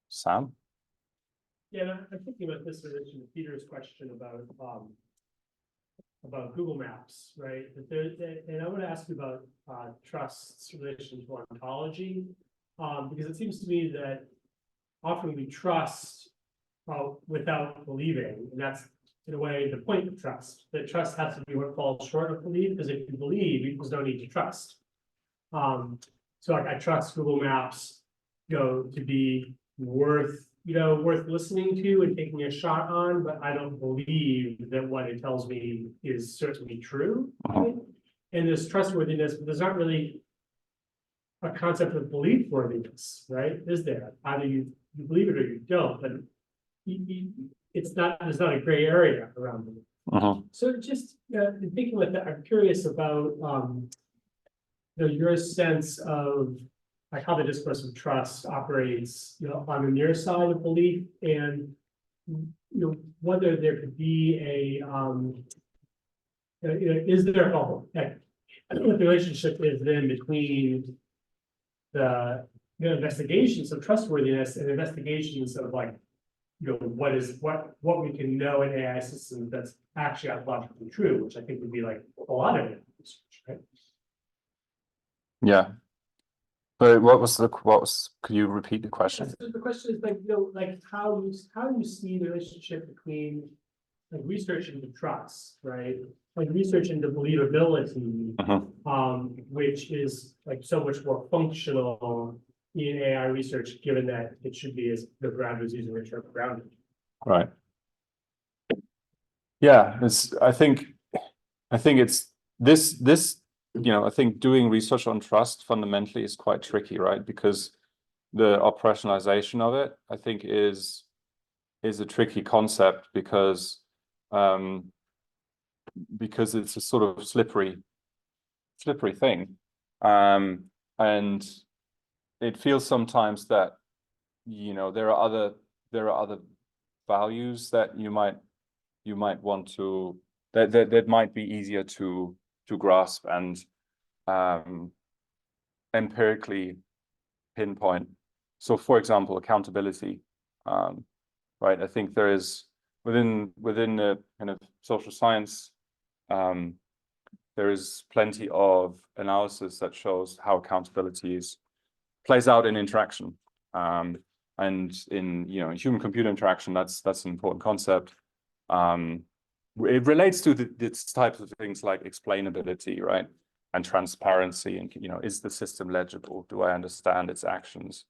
Sam? Yeah, I'm thinking about this in relation to Peter's question about Google Maps, right? And I want to ask you about trust's relation to ontology, because it seems to me that often we trust without believing, and that's in a way the point of trust. That trust has to be what falls short of belief, because if you believe, there's no need to trust. So like, I trust Google Maps, to be worth listening to and taking a shot on, but I don't believe that what it tells me is certainly true. Right? And there's trustworthiness, but there's not really a concept of belief worthiness, right? Is there? Either you believe it or you don't, but there's not a gray area around it. So just in thinking with that, I'm curious about your sense of like how the discourse of trust operates, on the near side of belief, and whether there could be is there what the relationship is then between the investigations of trustworthiness and investigations of like what we can know in AI systems that's actually ontologically true, which I think would be like a lot of it, right? Yeah. But could you repeat the question? So the question is like how you see the relationship between like research into trust, right? Like research into believability, which is like so much more functional in AI research, given that it should be, as the ground is using the term grounded. Right. Yeah, I think it's this. I think doing research on trust fundamentally is quite tricky, right? Because the operationalization of it, I think, is a tricky concept, because it's a sort of slippery thing, and it feels sometimes that there are other values that you might want to that might be easier to grasp and empirically pinpoint. So, for example, accountability, right? I think there is within the kind of social science, there is plenty of analysis that shows how accountability plays out in interaction, and in human-computer interaction. That's an important concept. It relates to this types of things like explainability, right? And transparency, and is the system legible? Do I understand its actions?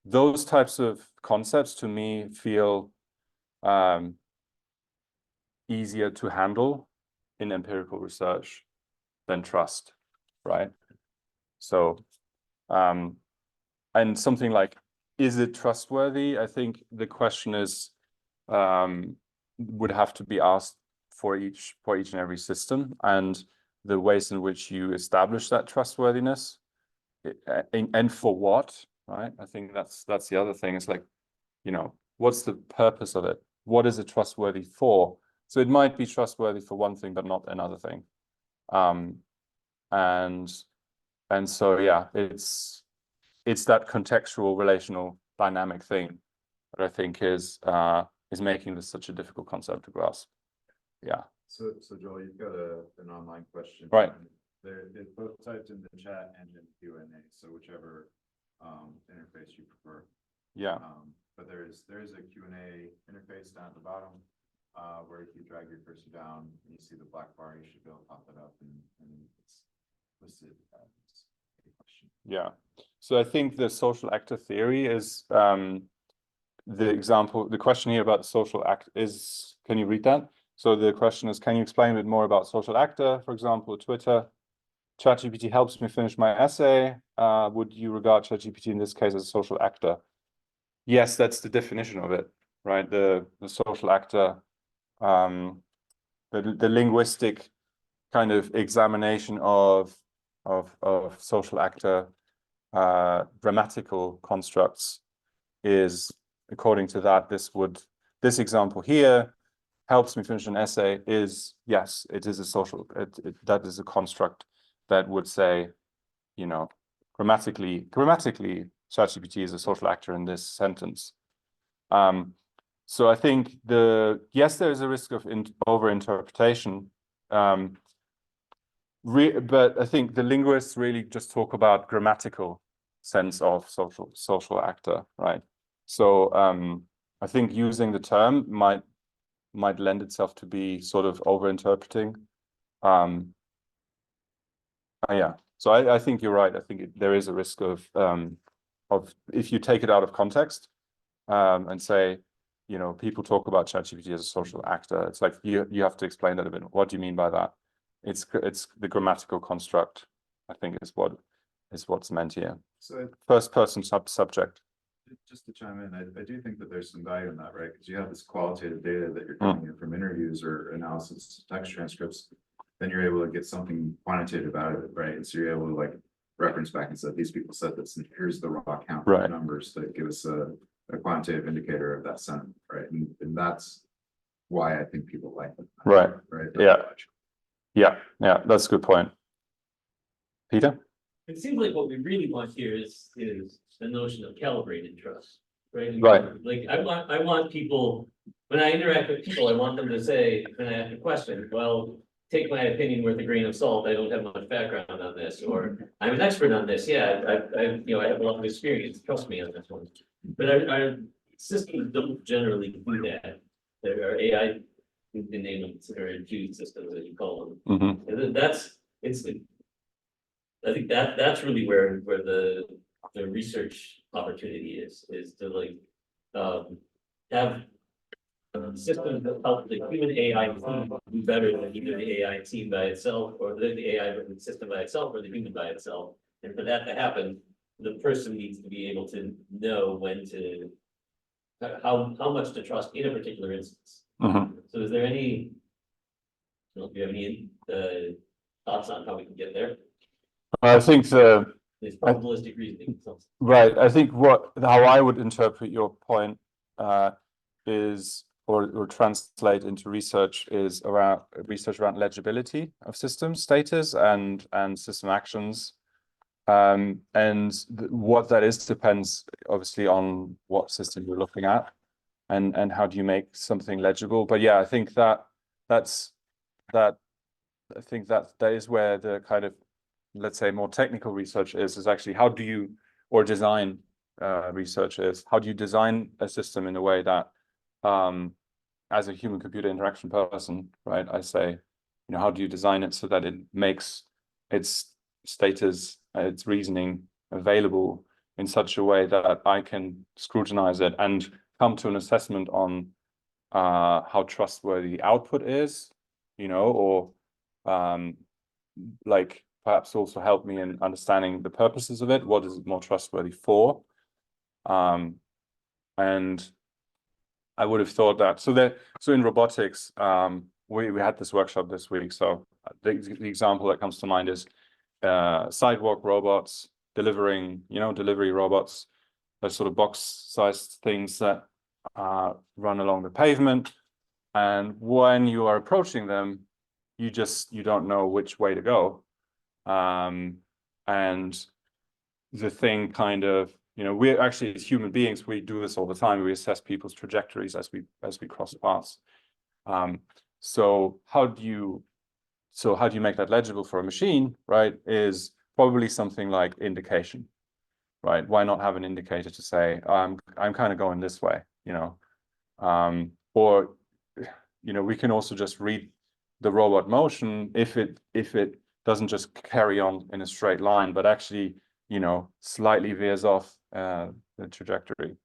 Those types of concepts to me feel easier to handle in empirical research than trust, right? So, and something like, is it trustworthy? I think the question is, would have to be asked for each and every system, and the ways in which you establish that trustworthiness, and for what, right? I think that's the other thing. It's like, you know, what's the purpose of it? What is it trustworthy for? So it might be trustworthy for one thing, but not another thing. And so yeah, it's that contextual relational dynamic thing that I think is making this such a difficult concept to grasp. Yeah. So Joel, you've got an online question. Right. They're both typed in the chat and in Q&A, so whichever interface you prefer. Yeah. But there is a Q&A interface down at the bottom, where if you drag your cursor down and you see the black bar, you should be able to pop that up, and it's listed as a question. Yeah. So I think the social actor theory is the question here about social act is, can you read that? So the question is, can you explain a bit more about social actor? For example, Twitter, ChatGPT helps me finish my essay. Would you regard ChatGPT in this case as a social actor? Yes, that's the definition of it, right? The social actor, the linguistic kind of examination of social actor grammatical constructs is, according to that, this example here helps me finish an essay is, yes, it is a social, that is a construct that would say, you know, grammatically, ChatGPT is a social actor in this sentence. So I think yes, there is a risk of over-interpretation, but I think the linguists really just talk about grammatical sense of social actor, right? So I think using the term might lend itself to be sort of over-interpreting. Yeah, so I think you're right. I think there is a risk of if you take it out of context and say, you know, people talk about ChatGPT as a social actor. It's like you have to explain that a bit. What do you mean by that? It's the grammatical construct, I think, is what's meant here. So First person subject. just to chime in, I do think that there's some value in that, right? Because you have this qualitative data that you're getting from interviews or analysis of text transcripts, then you're able to get something quantitative out of it, right? And so you're able to like reference back and say, these people said this, and here's the raw count of numbers that give us a quantitative indicator of that sentiment, right? And that's why I think people like it. Right. Right. Yeah, that's a good point. Peter? It seems like what we really want here is the notion of calibrated trust, right? Right. Like I want people, when I interact with people, I want them to say, when I ask a question, well, take my opinion with a grain of salt. I don't have much background on this, or I'm an expert on this. Yeah, I have a lot of experience. Trust me on this one. But our systems don't generally do that. There are AI, we can name them, or infused systems, as you call them. Mm-hmm. And I think that's really where the research opportunity is to like have systems that help the human AI team do better than either the AI team by itself, or the AI system by itself, or the human by itself. And for that to happen, the person needs to be able to know when to how much to trust in a particular instance. So is there any, I don't know if you have any thoughts on how we can get there? I think It's probabilistic reasoning. Right. I think how I would interpret your point is, or translate into research, is around legibility of systems status and system actions. What that is depends obviously on what system you're looking at and how do you make something legible. But yeah, I think that is where the kind of, let's say, more technical research is actually how do you, or design research is, how do you design a system in a way that as a human computer interaction person, right, I say, you know, how do you design it so that it makes its status, its reasoning available in such a way that I can scrutinize it and come to an assessment on how trustworthy the output is, you know, or like perhaps also help me in understanding the purposes of it. What is it more trustworthy for? And I would have thought that. So in robotics, we had this workshop this week. So the example that comes to mind is sidewalk robots delivering, delivery robots, those sort of box-sized things that run along the pavement. And when you are approaching them, you don't know which way to go. And the thing kind of, we're actually, as human beings, we do this all the time. We assess people's trajectories as we cross paths. So how do you make that legible for a machine, right? Is probably something like indication, right? Why not have an indicator to say, I'm kind of going this way, or we can also just read the robot motion if it doesn't just carry on in a straight line, but actually, slightly veers off the trajectory,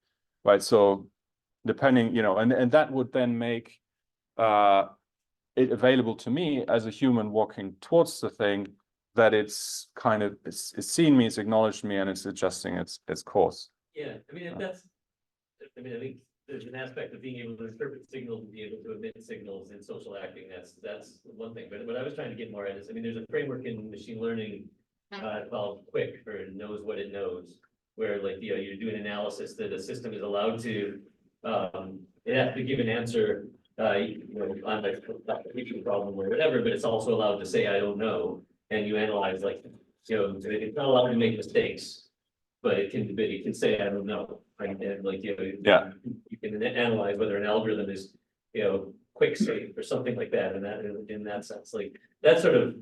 right? So depending, and that would then make it available to me as a human walking towards the thing, that it's seen me, it's acknowledged me, and it's adjusting its course. Yeah, I mean, I think there's an aspect of being able to interpret signals and be able to emit signals in social acting. That's one thing. But what I was trying to get more at is, there's a framework in machine learning called QUIC, or knows what it knows, where you're doing analysis that a system is allowed to, it has to give an answer, on the problem or whatever, but it's also allowed to say, I don't know. And you analyze, it's not allowed to make mistakes, but it can say, I don't know. Right? And Yeah. You can analyze whether an algorithm is, quick safe or something like that. And that, in that sense, that sort of,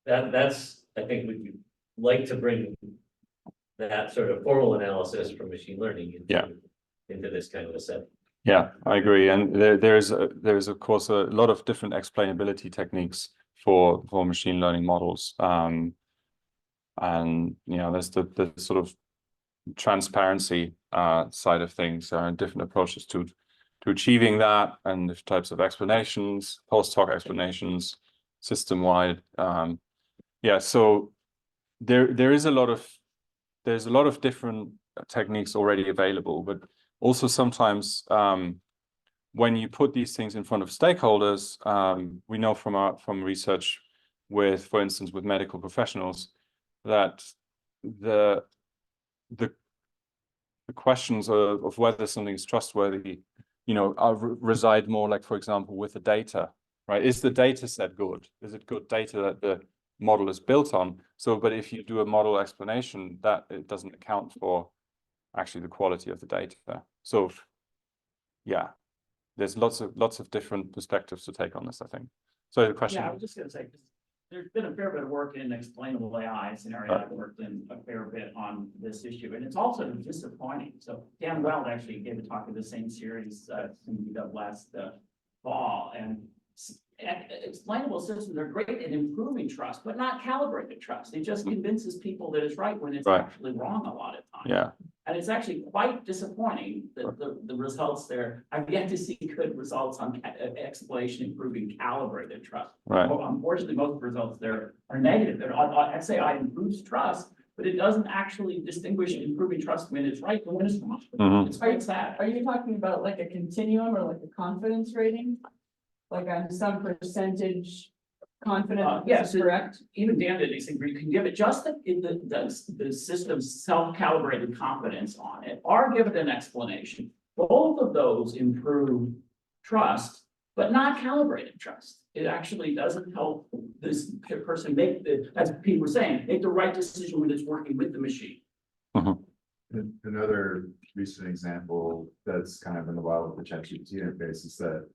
that's, I think we'd like to bring that sort of formal analysis from machine learning into this kind of a setting. Yeah, I agree. And there's of course a lot of different explainability techniques for machine learning models. And there's the sort of transparency side of things, and different approaches to achieving that, and the types of explanations, post hoc explanations, system-wide. So there's a lot of different techniques already available, but also sometimes when you put these things in front of stakeholders, we know from research for instance, with medical professionals, that the questions of whether something is trustworthy, reside more, for example, with the data, right? Is the data set good? Is it good data that the model is built on? But if you do a model explanation, that it doesn't account for actually the quality of the data. So yeah, there's lots of different perspectives to take on this, I think. So the question. Yeah, I was just gonna say, there's been a fair bit of work in explainable AI scenario. I've worked in a fair bit on this issue, and it's also disappointing. So Dan Weld actually gave a talk in the same series last fall, and explainable systems are great at improving trust, but not calibrated trust. It just convinces people that it's right when it's actually wrong a lot of times. Yeah. And it's actually quite disappointing that the results there. I've yet to see good results on explanation improving calibrated trust. Right. Well, unfortunately, most of the results there are negative. I'd say I improves trust, but it doesn't actually distinguish improving trust when it's right and when it's wrong. Mhm. It's quite sad. Are you talking about like a continuum or like a confidence rating? Like on some percentage confidence? Yes, Correct. Even Dan did these things where you can give it just the system's self-calibrated confidence on it, or give it an explanation. Both of those improve trust, but not calibrated trust. It actually doesn't help this person make as people were saying, make the right decision when it's working with the machine. Another recent example that's kind of in the wild with the ChatGPT interface is that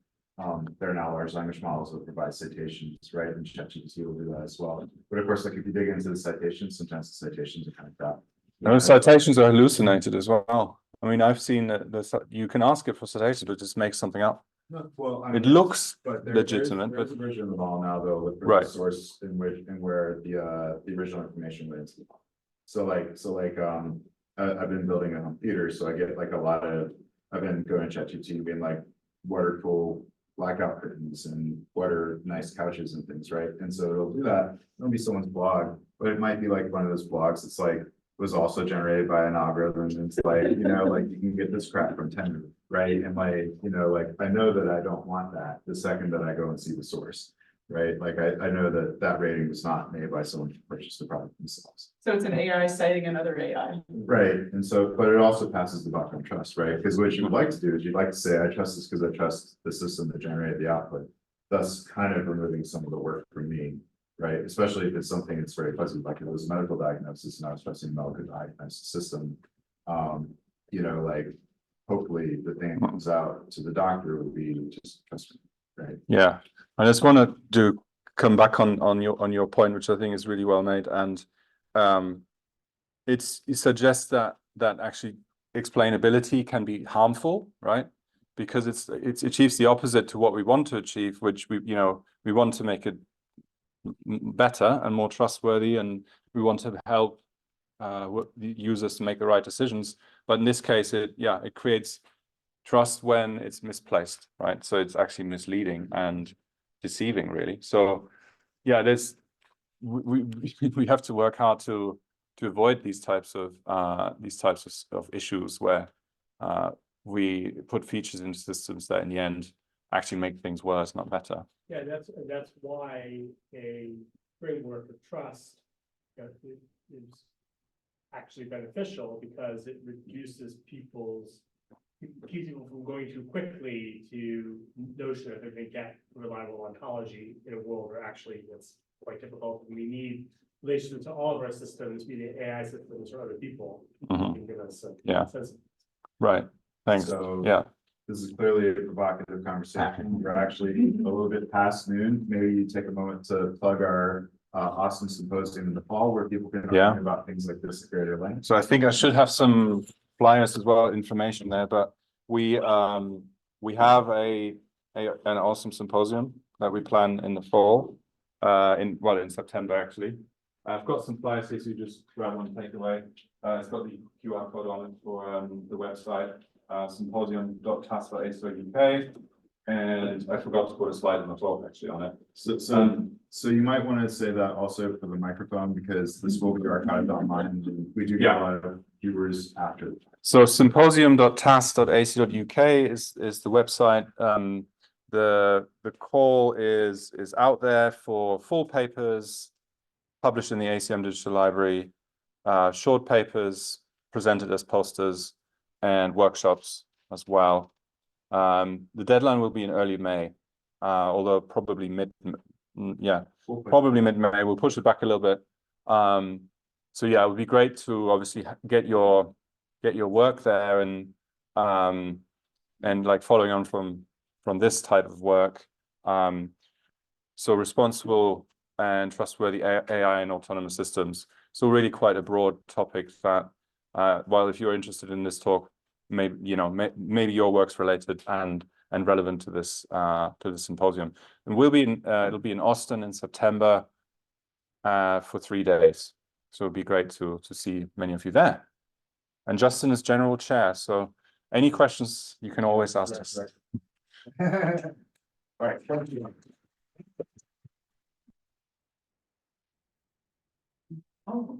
there are now large language models that provide citations, right? And ChatGPT will do that as well. But of course, if you dig into the citations, sometimes the citations are kind of crap. No, citations are hallucinated as well. I mean, I've seen that you can ask it for citations, but it just makes something up. No, well, It looks but legitimate, there's a but version of the model now though with Right. the source in which and where the original information lives. So I've been building a home theater, so I get I've been going to ChatGPT being like water cool blackout curtains and what are nice couches and things, right? And so it'll do that. It'll be someone's blog, but it might be like one of those blogs that's like was also generated by an algorithm. And it's like, you know, like you can get this crap from Tender, right? And like, you know, like I know that I don't want that the second that I go and see the source, right? Like I know that that rating was not made by someone who purchased the product themselves. So it's an AI citing another AI. Right, and so, but it also passes the buck on trust, right? Because what you would like to do is you'd like to say, I trust this because I trust the system that generated the output. Thus kind of removing some of the work from me, right? Especially if it's something that's very fuzzy, like it was a medical diagnosis and I was trusting a medical diagnosis system. You know, like hopefully the thing that comes out to the doctor would be just trust me, right? Yeah, I just want to come back on your point, which I think is really well made, and it suggests that actually explainability can be harmful, right? Because it achieves the opposite to what we want to achieve, which we want to make it better and more trustworthy, and we want to help users to make the right decisions. But in this case, it creates trust when it's misplaced, right? So it's actually misleading and deceiving, really. So yeah, we have to work hard to avoid these types of issues where we put features into systems that in the end actually make things worse, not better. Yeah, that's why a framework of trust is actually beneficial, because it reduces keeps people from going too quickly to notion that they're going to get reliable ontology in a world where actually it's quite difficult. We need relations to all of our systems, be they AI systems or other people. Can give us a sense of. Right. Thanks. So, yeah. This is clearly a provocative conversation. We're actually a little bit past noon. Maybe you take a moment to plug our Austin Symposium in the fall, where people can learn about things like this at greater length. So I think I should have some flyers as well, information there, but we have an awesome symposium that we plan in the fall, in September actually. I've got some flyers here, so you just grab one and take away. It's got the QR code on it for the website, symposium.tas.ac.uk. And I forgot to put a slide in the talk actually on it. So you might want to say that also for the microphone, because this will be archived online and we do get a lot of viewers after. So symposium.tas.ac.uk is the website. The call is out there for full papers published in the ACM Digital Library, short papers presented as posters, and workshops as well. The deadline will be in early May, although probably probably mid-May. We'll push it back a little bit. So yeah, it would be great to obviously get your work there, and like following on from this type of work. So responsible and trustworthy AI and autonomous systems. So really quite a broad topic that, while if you're interested in this talk, maybe your work's related and relevant to this symposium. And it'll be in Austin in September for 3 days. So it'd be great to see many of you there. And Justin is general chair, so any questions you can always ask us. All right, thank you. Oh.